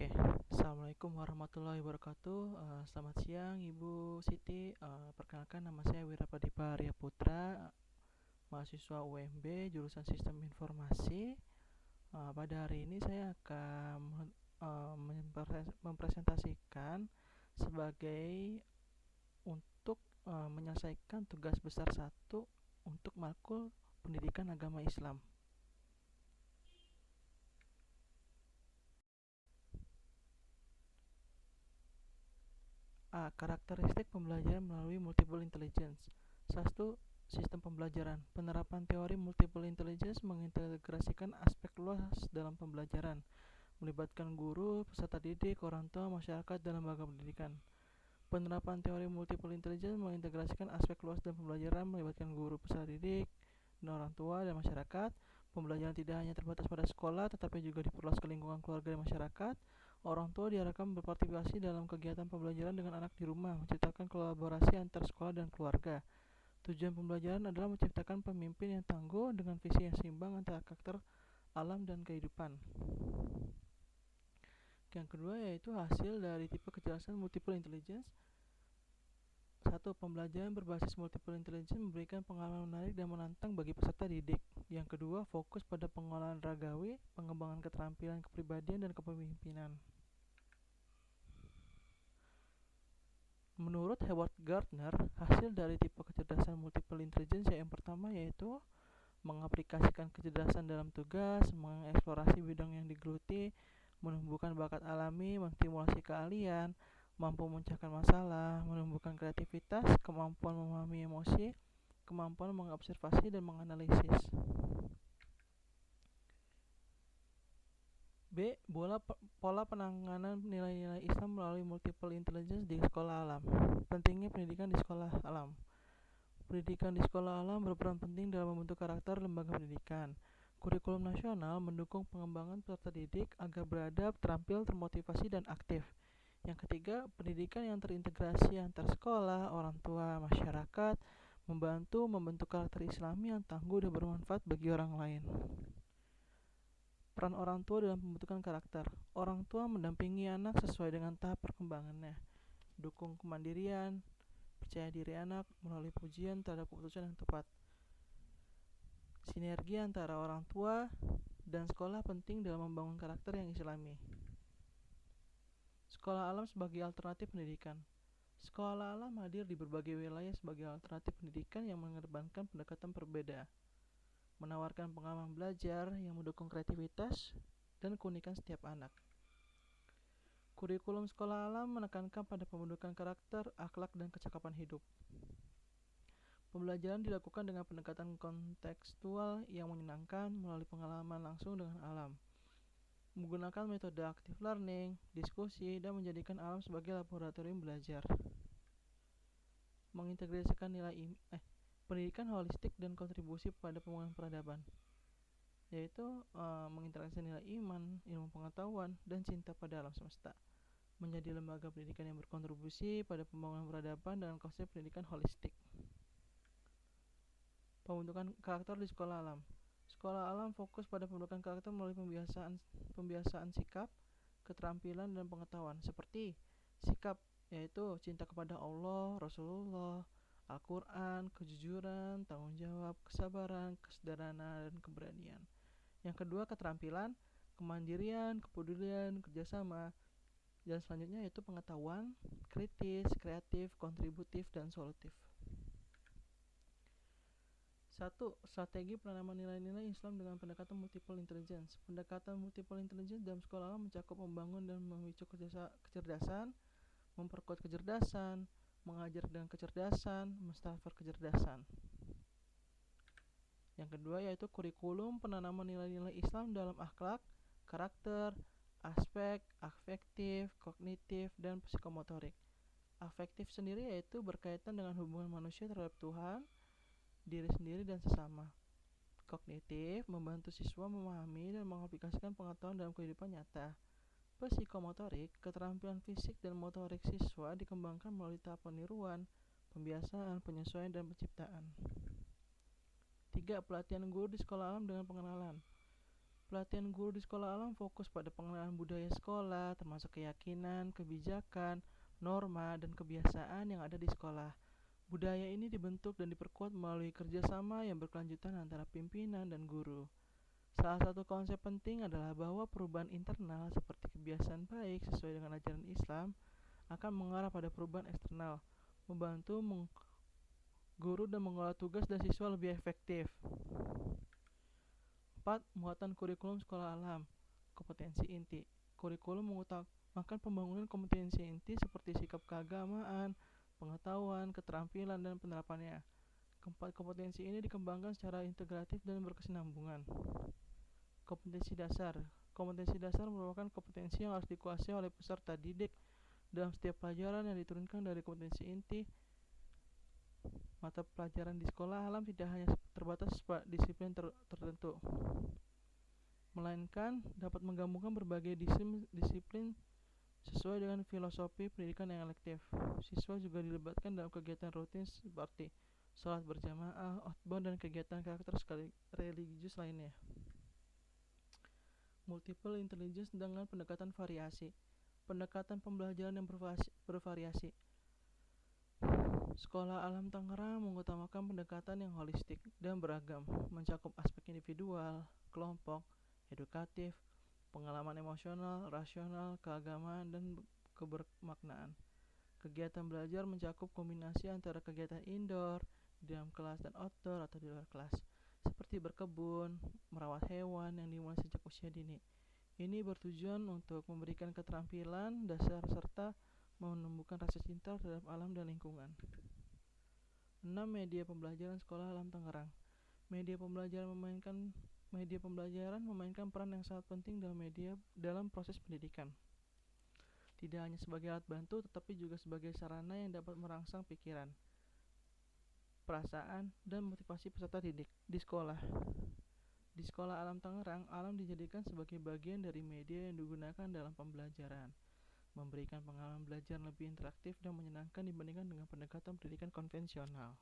Oke, Assalamualaikum warahmatullahi wabarakatuh. Selamat siang, Ibu Siti. Perkenalkan, nama saya Wirapadipa Arya Putra, mahasiswa UMB, jurusan Sistem Informasi. Pada hari ini saya akan mempresentasikan sebagai untuk menyelesaikan tugas besar 1 untuk makul pendidikan agama Islam. Karakteristik pembelajaran melalui multiple intelligence. 1. Sistem pembelajaran. Penerapan teori multiple intelligence mengintegrasikan aspek luas dalam pembelajaran, melibatkan guru, peserta didik, orang tua, masyarakat, dan lembaga pendidikan. Penerapan teori multiple intelligence mengintegrasikan aspek luas dalam pembelajaran, melibatkan guru, peserta didik, dan orang tua, dan masyarakat. Pembelajaran tidak hanya terbatas pada sekolah, tetapi juga diperluas ke lingkungan keluarga dan masyarakat. Orang tua diharapkan berpartisipasi dalam kegiatan pembelajaran dengan anak di rumah, menciptakan kolaborasi antar sekolah dan keluarga. Tujuan pembelajaran adalah menciptakan pemimpin yang tangguh dengan visi yang seimbang antara karakter, alam, dan kehidupan. Yang kedua yaitu hasil dari tipe kecerdasan multiple intelligence. 1. Pembelajaran berbasis multiple intelligence memberikan pengalaman menarik dan menantang bagi peserta didik. Yang kedua, fokus pada pengolahan ragawi, pengembangan keterampilan kepribadian dan kepemimpinan. Menurut Howard Gardner, hasil dari tipe kecerdasan multiple intelligence yang pertama yaitu mengaplikasikan kecerdasan dalam tugas, mengeksplorasi bidang yang digeluti, menumbuhkan bakat alami, menstimulasi keahlian, mampu memecahkan masalah, menumbuhkan kreativitas, kemampuan memahami emosi, kemampuan mengobservasi dan menganalisis. B. Pola penanganan nilai-nilai Islam melalui multiple intelligence di sekolah alam. Pentingnya pendidikan di sekolah alam. Pendidikan di sekolah alam berperan penting dalam membentuk karakter lembaga pendidikan. Kurikulum nasional mendukung pengembangan peserta didik agar beradab, terampil, termotivasi, dan aktif. Yang ketiga, pendidikan yang terintegrasi antar sekolah, orang tua, masyarakat, membantu membentuk karakter Islami yang tangguh dan bermanfaat bagi orang lain. Peran orang tua dalam pembentukan karakter. Orang tua mendampingi anak sesuai dengan tahap perkembangannya. Dukung kemandirian, percaya diri anak melalui pujian terhadap keputusan yang tepat. Sinergi antara orang tua dan sekolah penting dalam membangun karakter yang islami. Sekolah alam sebagai alternatif pendidikan. Sekolah alam hadir di berbagai wilayah sebagai alternatif pendidikan yang mengedepankan pendekatan berbeda, menawarkan pengalaman belajar yang mendukung kreativitas dan keunikan setiap anak. Kurikulum sekolah alam menekankan pada pembentukan karakter, akhlak, dan kecakapan hidup. Pembelajaran dilakukan dengan pendekatan kontekstual yang menyenangkan melalui pengalaman langsung dengan alam, menggunakan metode active learning, diskusi, dan menjadikan alam sebagai laboratorium belajar. Mengintegrasikan pendidikan holistik dan kontribusi pada pembangunan peradaban, yaitu mengintegrasikan nilai iman, ilmu pengetahuan, dan cinta pada alam semesta, menjadi lembaga pendidikan yang berkontribusi pada pembangunan peradaban dengan konsep pendidikan holistik. Pembentukan karakter di sekolah alam. Sekolah alam fokus pada pembentukan karakter melalui pembiasaan sikap, keterampilan, dan pengetahuan. Seperti sikap, yaitu cinta kepada Allah, Rasulullah, Al-Quran, kejujuran, tanggung jawab, kesabaran, kesederhanaan, dan keberanian. Yang kedua, keterampilan, kemandirian, kepedulian, kerjasama. Dan selanjutnya yaitu pengetahuan, kritis, kreatif, kontributif, dan solutif. 1. Strategi penanaman nilai-nilai Islam dengan pendekatan multiple intelligence. Pendekatan multiple intelligence dalam sekolah alam mencakup membangun dan memicu kecerdasan, memperkuat kecerdasan, mengajar dengan kecerdasan, mentransfer kecerdasan. Yang kedua yaitu kurikulum penanaman nilai-nilai Islam dalam akhlak, karakter, aspek afektif, kognitif, dan psikomotorik. Afektif sendiri yaitu berkaitan dengan hubungan manusia terhadap Tuhan, diri sendiri, dan sesama. Kognitif membantu siswa memahami dan mengaplikasikan pengetahuan dalam kehidupan nyata. Psikomotorik, keterampilan fisik dan motorik siswa dikembangkan melalui tahap peniruan, pembiasaan, penyesuaian, dan penciptaan. 3. Pelatihan guru di sekolah alam dengan pengenalan. Pelatihan guru di sekolah alam fokus pada pengenalan budaya sekolah, termasuk keyakinan, kebijakan, norma, dan kebiasaan yang ada di sekolah. Budaya ini dibentuk dan diperkuat melalui kerjasama yang berkelanjutan antara pimpinan dan guru. Salah satu konsep penting adalah bahwa perubahan internal seperti kebiasaan baik sesuai dengan ajaran Islam akan mengarah pada perubahan eksternal, membantu guru dan mengelola tugas dan siswa lebih efektif. 4. Muatan kurikulum sekolah alam. Kompetensi inti. Kurikulum mengutamakan pembangunan kompetensi inti seperti sikap keagamaan, pengetahuan, keterampilan, dan penerapannya. Keempat kompetensi ini dikembangkan secara integratif dan berkesinambungan. Kompetensi dasar. Kompetensi dasar merupakan kompetensi yang harus dikuasai oleh peserta didik dalam setiap pelajaran yang diturunkan dari kompetensi inti. Mata pelajaran di sekolah alam tidak hanya terbatas pada disiplin tertentu, melainkan dapat menggabungkan berbagai disiplin sesuai dengan filosofi pendidikan yang elektif. Siswa juga dilibatkan dalam kegiatan rutin seperti sholat berjamaah, khotbah, dan kegiatan karakter religius lainnya. Multiple intelligence dengan pendekatan variasi. Pendekatan pembelajaran yang bervariasi. Sekolah Alam Tangerang mengutamakan pendekatan yang holistik dan beragam, mencakup aspek individual, kelompok, edukatif, pengalaman emosional, rasional, keagamaan, dan kebermaknaan. Kegiatan belajar mencakup kombinasi antara kegiatan indoor, di dalam kelas, dan outdoor atau di luar kelas, seperti berkebun, merawat hewan yang dimulai sejak usia dini. Ini bertujuan untuk memberikan keterampilan dasar serta menumbuhkan rasa cinta terhadap alam dan lingkungan. 6. Media pembelajaran sekolah alam Tangerang. Media pembelajaran memainkan peran yang sangat penting dalam proses pendidikan. Tidak hanya sebagai alat bantu, tetapi juga sebagai sarana yang dapat merangsang pikiran, perasaan, dan motivasi peserta didik di sekolah. Di sekolah alam Tangerang, alam dijadikan sebagai bagian dari media yang digunakan dalam pembelajaran, memberikan pengalaman belajar lebih interaktif dan menyenangkan dibandingkan dengan pendekatan pendidikan konvensional.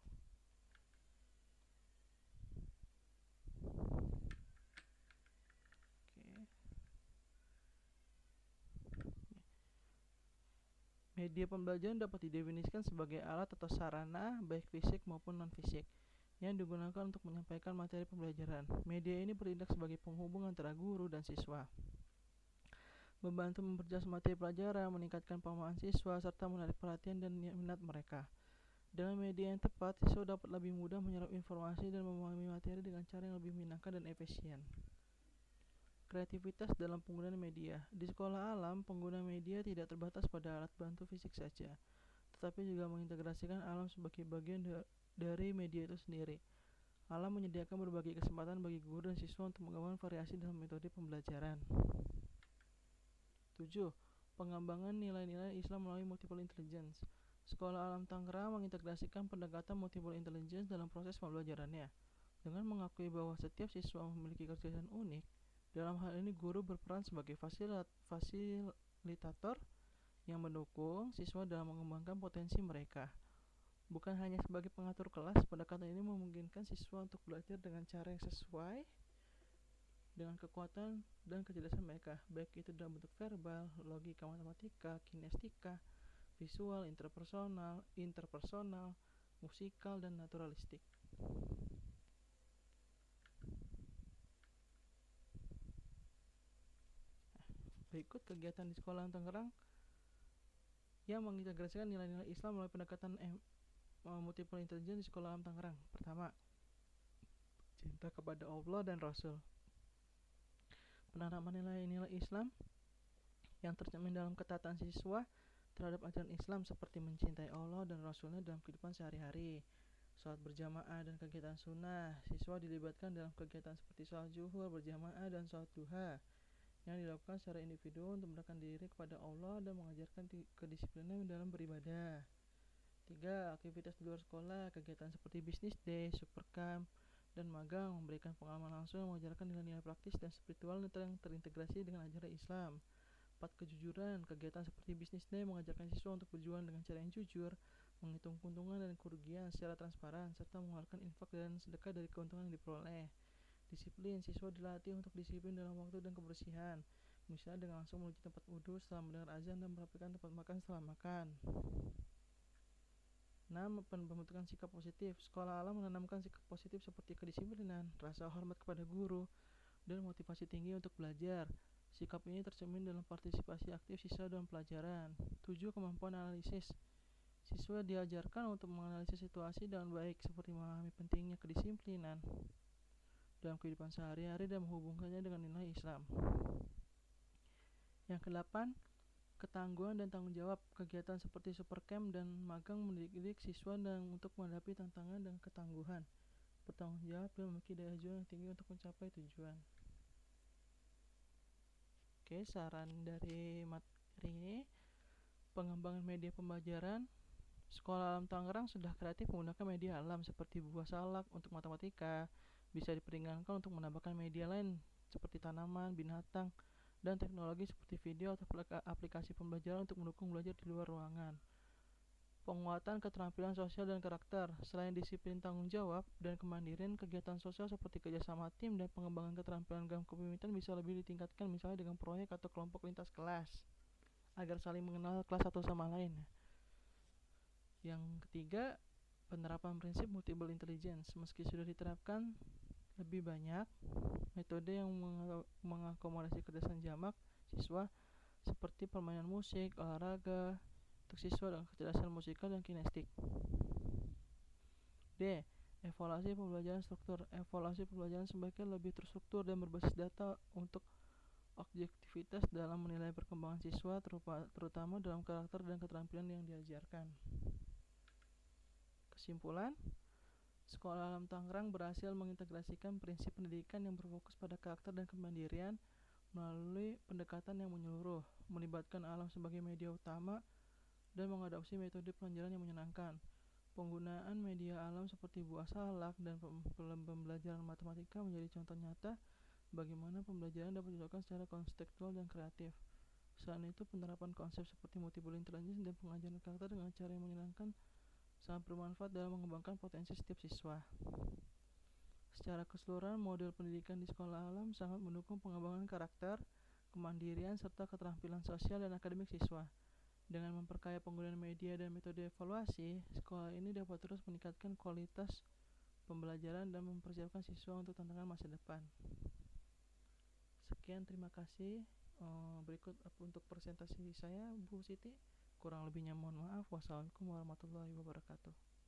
Media pembelajaran dapat didefinisikan sebagai alat atau sarana, baik fisik maupun non-fisik, yang digunakan untuk menyampaikan materi pembelajaran. Media ini bertindak sebagai penghubung antara guru dan siswa, membantu memperjelas materi pelajaran, meningkatkan pemahaman siswa, serta menarik perhatian dan minat mereka. Dengan media yang tepat, siswa dapat lebih mudah menyerap informasi dan memahami materi dengan cara yang lebih menyenangkan dan efisien. Kreativitas dalam penggunaan media. Di sekolah alam, pengguna media tidak terbatas pada alat bantu fisik saja, tetapi juga mengintegrasikan alam sebagai bagian dari media itu sendiri. Alam menyediakan berbagai kesempatan bagi guru dan siswa untuk mengembangkan variasi dalam metode pembelajaran. 7. Pengembangan nilai-nilai Islam melalui multiple intelligence. Sekolah Alam Tangerang mengintegrasikan pendekatan multiple intelligence dalam proses pembelajarannya. Dengan mengakui bahwa setiap siswa memiliki kecerdasan unik, dalam hal ini guru berperan sebagai fasilitator yang mendukung siswa dalam mengembangkan potensi mereka. Bukan hanya sebagai pengatur kelas, pendekatan ini memungkinkan siswa untuk belajar dengan cara yang sesuai dengan kekuatan dan kecerdasan mereka, baik itu dalam bentuk verbal, logika, matematika, kinestika, visual, interpersonal, musikal, dan naturalistik. Berikut kegiatan di sekolah Tangerang yang mengintegrasikan nilai-nilai Islam melalui pendekatan multiple intelligence di sekolah Alam Tangerang. Pertama, cinta kepada Allah dan Rasul. Penanaman nilai-nilai Islam yang tercermin dalam ketaatan siswa terhadap ajaran Islam seperti mencintai Allah dan Rasulnya dalam kehidupan sehari-hari. Sholat berjamaah dan kegiatan sunnah. Siswa dilibatkan dalam kegiatan seperti sholat zuhur berjamaah dan sholat duha yang dilakukan secara individu untuk mendekatkan diri kepada Allah dan mengajarkan kedisiplinan dalam beribadah. 3. Aktivitas di luar sekolah. Kegiatan seperti business day, supercamp, dan magang memberikan pengalaman langsung yang mengajarkan nilai-nilai praktis dan spiritual yang terintegrasi dengan ajaran Islam. 4. Kejujuran. Kegiatan seperti business day mengajarkan siswa untuk berjuang dengan cara yang jujur, menghitung keuntungan dan kerugian secara transparan, serta mengeluarkan infak dan sedekah dari keuntungan yang diperoleh. Disiplin, siswa dilatih untuk disiplin dalam waktu dan kebersihan, misalnya dengan langsung menuju tempat wudhu setelah mendengar azan dan merapikan tempat makan setelah makan. 6. Pembentukan sikap positif. Sekolah alam menanamkan sikap positif seperti kedisiplinan, rasa hormat kepada guru, dan motivasi tinggi untuk belajar. Sikap ini tercermin dalam partisipasi aktif siswa dalam pelajaran. 7. Kemampuan analisis. Siswa diajarkan untuk menganalisis situasi dengan baik, seperti memahami pentingnya kedisiplinan dalam kehidupan sehari-hari dan menghubungkannya dengan nilai Islam. Yang ke-8, ketangguhan dan tanggung jawab. Kegiatan seperti supercamp dan magang mendidik siswa untuk menghadapi tantangan dan ketangguhan, bertanggung jawab, dan memiliki daya juang yang tinggi untuk mencapai tujuan. Oke, saran dari materi ini: pengembangan media pembelajaran. Sekolah Alam Tangerang sudah kreatif menggunakan media alam seperti buah salak untuk matematika. Bisa diperingankan untuk menambahkan media lain seperti tanaman, binatang, dan teknologi seperti video atau aplikasi pembelajaran untuk mendukung belajar di luar ruangan. Penguatan keterampilan sosial dan karakter. Selain disiplin, tanggung jawab, dan kemandirian, kegiatan sosial seperti kerjasama tim dan pengembangan keterampilan dalam kepemimpinan bisa lebih ditingkatkan, misalnya dengan proyek atau kelompok lintas kelas, agar saling mengenal kelas satu sama lain. Yang ketiga, penerapan prinsip multiple intelligence. Meski sudah diterapkan lebih banyak metode yang mengakomodasi kecerdasan jamak siswa, seperti permainan musik, olahraga untuk siswa dengan kecerdasan musikal dan kinestik. D. Evaluasi pembelajaran struktur. Evaluasi pembelajaran sebaiknya lebih terstruktur dan berbasis data untuk objektivitas dalam menilai perkembangan siswa, terutama dalam karakter dan keterampilan yang diajarkan. Kesimpulan, Sekolah Alam Tangerang berhasil mengintegrasikan prinsip pendidikan yang berfokus pada karakter dan kemandirian melalui pendekatan yang menyeluruh, melibatkan alam sebagai media utama, dan mengadopsi metode pembelajaran yang menyenangkan. Penggunaan media alam seperti buah salak dan pembelajaran matematika menjadi contoh nyata bagaimana pembelajaran dapat dilakukan secara konseptual dan kreatif. Selain itu, penerapan konsep seperti multiple intelligence dan pengajaran karakter dengan cara yang menyenangkan sangat bermanfaat dalam mengembangkan potensi setiap siswa. Secara keseluruhan, model pendidikan di sekolah alam sangat mendukung pengembangan karakter, kemandirian, serta keterampilan sosial dan akademik siswa. Dengan memperkaya penggunaan media dan metode evaluasi, sekolah ini dapat terus meningkatkan kualitas pembelajaran dan mempersiapkan siswa untuk tantangan masa depan. Sekian, terima kasih. Berikut untuk presentasi saya, Bu Siti. Kurang lebihnya mohon maaf. Wassalamualaikum warahmatullahi wabarakatuh.